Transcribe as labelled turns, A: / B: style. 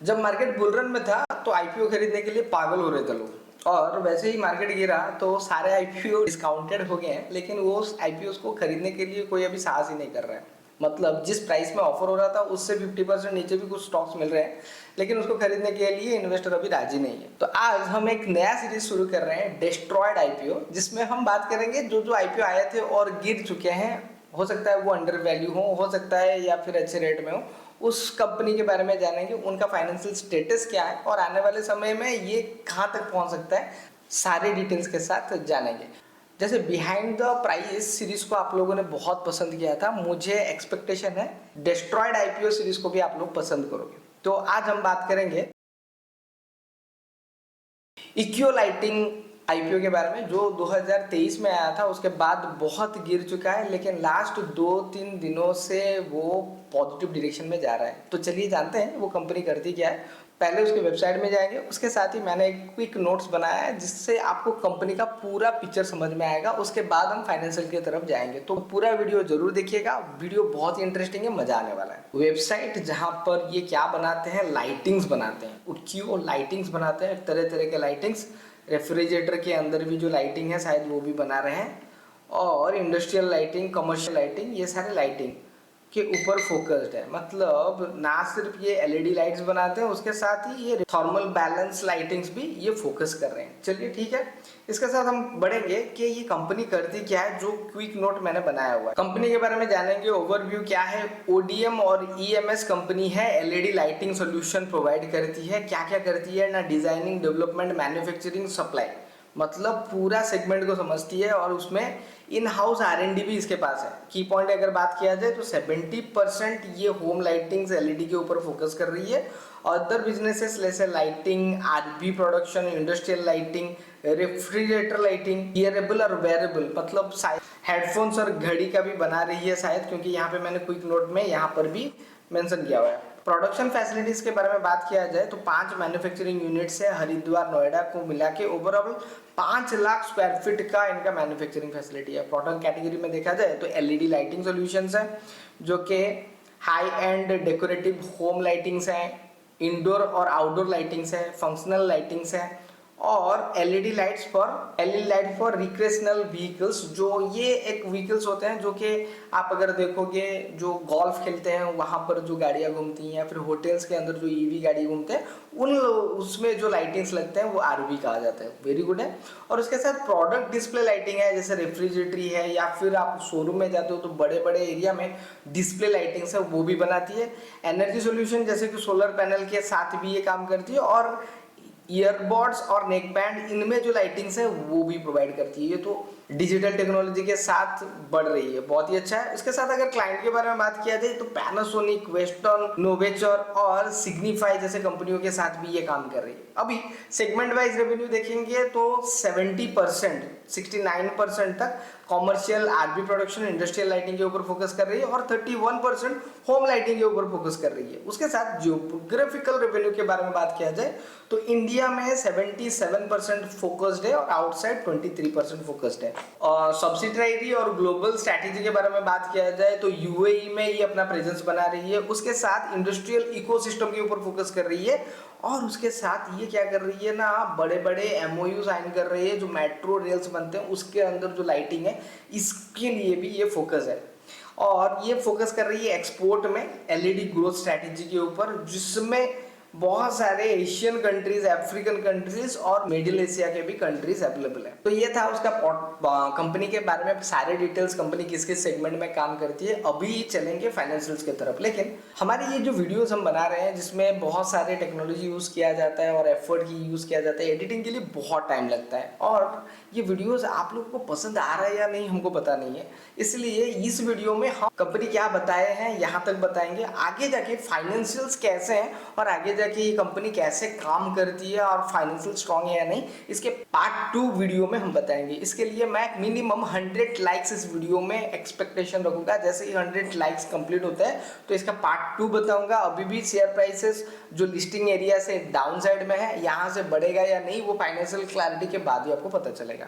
A: जब market bull run में था तो आईपीओ खरीदने के लिए पागल हो रहे थे लोग, और वैसे ही मार्केट गिरा तो सारे आईपीओ डिस्काउंटेड हो गए हैं, लेकिन वो आईपीओ को खरीदने के लिए कोई अभी साहस ही नहीं कर रहा है। मतलब जिस प्राइस में ऑफर हो रहा था उससे 50% नीचे भी कुछ स्टॉक्स मिल रहे हैं, लेकिन उसको खरीदने के लिए इन्वेस्टर अभी राजी नहीं है। तो आज हम एक नया सीरीज शुरू कर रहे हैं, डिस्ट्रॉयड आईपीओ, जिसमें हम बात करेंगे जो जो आईपीओ आए थे और गिर चुके हैं। हो सकता है वो अंडर वैल्यू हो सकता है या फिर अच्छे रेट में हो, उस कंपनी के बारे में जानेंगे, उनका फाइनेंशियल स्टेटस क्या है और आने वाले समय में ये कहाँ तक पहुँच सकता है, सारे डिटेल्स के साथ जानेंगे। जैसे बिहाइंड द प्राइस सीरीज को आप लोगों ने बहुत पसंद किया था, मुझे एक्सपेक्टेशन है डिस्ट्रॉयड आईपीओ सीरीज को भी आप लोग पसंद करोगे। तो आज हम बात करेंगे इक्वियो लाइटिंग आईपीओ के बारे में, जो 2023 में आया था, उसके बाद बहुत गिर चुका है, लेकिन लास्ट 2-3 दिनों से वो पॉजिटिव डायरेक्शन में जा रहा है। तो चलिए जानते हैं वो कंपनी करती क्या है। पहले उसके वेबसाइट में जाएंगे, उसके साथ ही मैंने एक क्विक नोट्स बनाया है जिससे आपको कंपनी का पूरा पिक्चर समझ में आएगा। उसके बाद हम फाइनेंशियल की तरफ जाएंगे, तो पूरा वीडियो जरूर देखिएगा। वीडियो बहुत ही इंटरेस्टिंग है, मजा आने वाला है। वेबसाइट जहाँ पर ये क्या बनाते हैं, लाइटिंग्स बनाते हैं, उक्कियो लाइटिंग्स बनाते हैं, तरह तरह के लाइटिंग्स। रेफ्रिजरेटर के अंदर भी जो लाइटिंग है शायद वो भी बना रहे हैं, और इंडस्ट्रियल लाइटिंग, कमर्शियल लाइटिंग, ये सारे लाइटिंग के ऊपर फोकस्ड है। मतलब ना सिर्फ ये एलईडी लाइट्स बनाते हैं, उसके साथ ही ये थर्मल बैलेंस लाइटिंग्स भी ये फोकस कर रहे हैं। चलिए ठीक है, इसके साथ हम बढ़ेंगे कि ये कंपनी करती क्या है, जो क्विक नोट मैंने बनाया हुआ है। कंपनी के बारे में जानेंगे, ओवरव्यू क्या है। ओडीएम और ईएमएस कंपनी है, एलईडी लाइटिंग सोल्यूशन प्रोवाइड करती है। क्या क्या करती है ना, डिजाइनिंग, डेवलपमेंट, मैन्युफैक्चरिंग, सप्लाई, मतलब पूरा सेगमेंट को समझती है, और उसमें इन हाउस आरएनडी भी इसके पास है। की पॉइंट अगर बात किया जाए तो 70% ये होम लाइटिंग्स एलईडी के ऊपर फोकस कर रही है। अदर बिजनेसेस जैसे लाइटिंग, आरबी production, industrial lighting, refrigerator lighting, hearable और वेरेबल, मतलब हेडफोन्स और घड़ी का भी बना रही है शायद, क्योंकि यहाँ पे मैंने क्विक नोट में यहाँ पर भी मेंशन किया हुआ है। प्रोडक्शन फैसिलिटीज के बारे में बात किया जाए तो 5 मैन्युफैक्चरिंग यूनिट्स है, हरिद्वार, नोएडा को मिला के ओवरऑल 5 लाख स्क्वायर फीट का इनका मैन्युफैक्चरिंग फैसिलिटी है। प्रोडक्ट कैटेगरी में देखा जाए तो एलईडी लाइटिंग सॉल्यूशंस है, जो कि high and decorative home lightings हैं, इंडोर और आउटडोर लाइटिंग्स है, फंक्शनल लाइटिंग्स है, और LED light for recreational vehicles. जो ये एक व्हीकल्स होते हैं जो कि आप अगर देखोगे, जो गोल्फ खेलते हैं वहाँ पर जो गाड़ियाँ घूमती हैं, या फिर होटल्स के अंदर जो ईवी गाड़ी घूमते हैं, उसमें जो लाइटिंग्स लगते हैं वो आरवी कहा जाता है। वेरी गुड है। और उसके साथ प्रोडक्ट डिस्प्ले लाइटिंग है, जैसे रेफ्रिजरेटरी है, या फिर आप शोरूम में जाते हो तो बड़े बड़े एरिया में डिस्प्ले लाइटिंग्स है वो भी बनाती है। एनर्जी सोल्यूशन जैसे कि सोलर पैनल के साथ भी ये काम करती है, और ईयरबड्स और नेक बैंड, इनमें जो लाइटिंग्स है वो भी प्रोवाइड करती है। ये तो डिजिटल टेक्नोलॉजी के साथ बढ़ रही है, बहुत ही अच्छा है। इसके साथ अगर क्लाइंट के बारे में बात किया जाए तो पैनासोनिक, वेस्टर्न, नोवेचर और सिग्निफाई जैसे कंपनियों के साथ भी ये काम कर रही है। अभी सेगमेंट वाइज रेवेन्यू देखेंगे तो 70%, 69% तक commercial, RB production, industrial lighting के ऊपर फोकस कर रही है, और 31% होम लाइटिंग के ऊपर फोकस कर रही है। उसके साथ जियोग्राफिकल रेवेन्यू के बारे में बात किया जाए तो इंडिया में 77% फोकस्ड है और आउटसाइड 23% फोकस्ड है। और सब्सिडायरी और ग्लोबल स्ट्रैटेजी के बारे में बात किया जाए तो यूएई में ये अपना प्रेजेंस बना रही है। उसके साथ इंडस्ट्रियल इकोसिस्टम के ऊपर फोकस कर रही है, और उसके साथ ये क्या कर रही है ना, बड़े बड़े एमओयू साइन कर रही है। जो मेट्रो रेल्स बनते हैं उसके अंदर जो लाइटिंग है, इसके लिए भी ये फोकस है। और ये फोकस कर रही है एक्सपोर्ट में एलईडी ग्रोथ स्ट्रैटेजी के ऊपर, जिसमें बहुत सारे एशियन कंट्रीज, अफ्रीकन कंट्रीज और मिडिल एशिया के भी कंट्रीज अवेलेबल है। तो ये था उसका कंपनी के बारे में सारे डिटेल्स, कंपनी किस किस सेगमेंट में काम करती है। अभी चलेंगे फाइनेंशियल्स की तरफ। लेकिन हमारी ये जो वीडियोस हम बना रहे हैं, जिसमें बहुत सारे टेक्नोलॉजी यूज किया जाता है और एफर्ट की यूज किया जाता है, एडिटिंग के लिए बहुत टाइम लगता है, और ये वीडियोस आप लोगों को पसंद आ रहा है या नहीं हमको पता नहीं है। इसलिए इस वीडियो में हम कंपनी क्या बताए हैं यहाँ तक बताएंगे, आगे जाके फाइनेंशियल्स कैसे हैं और आगे जाके ये कंपनी कैसे काम करती है और फाइनेंशियल स्ट्रांग है या नहीं, इसके पार्ट 2 वीडियो में हम बताएंगे। इसके लिए मैं मिनिमम 100 लाइक्स इस वीडियो में एक्सपेक्टेशन रखूंगा। जैसे ही 100 लाइक्स कंप्लीट होता है तो इसका पार्ट 2 बताऊंगा। अभी भी शेयर प्राइसेस जो लिस्टिंग एरिया से डाउन साइड में है, यहाँ से बढ़ेगा या नहीं वो फाइनेंशियल क्लैरिटी के बाद ही आपको पता चलेगा।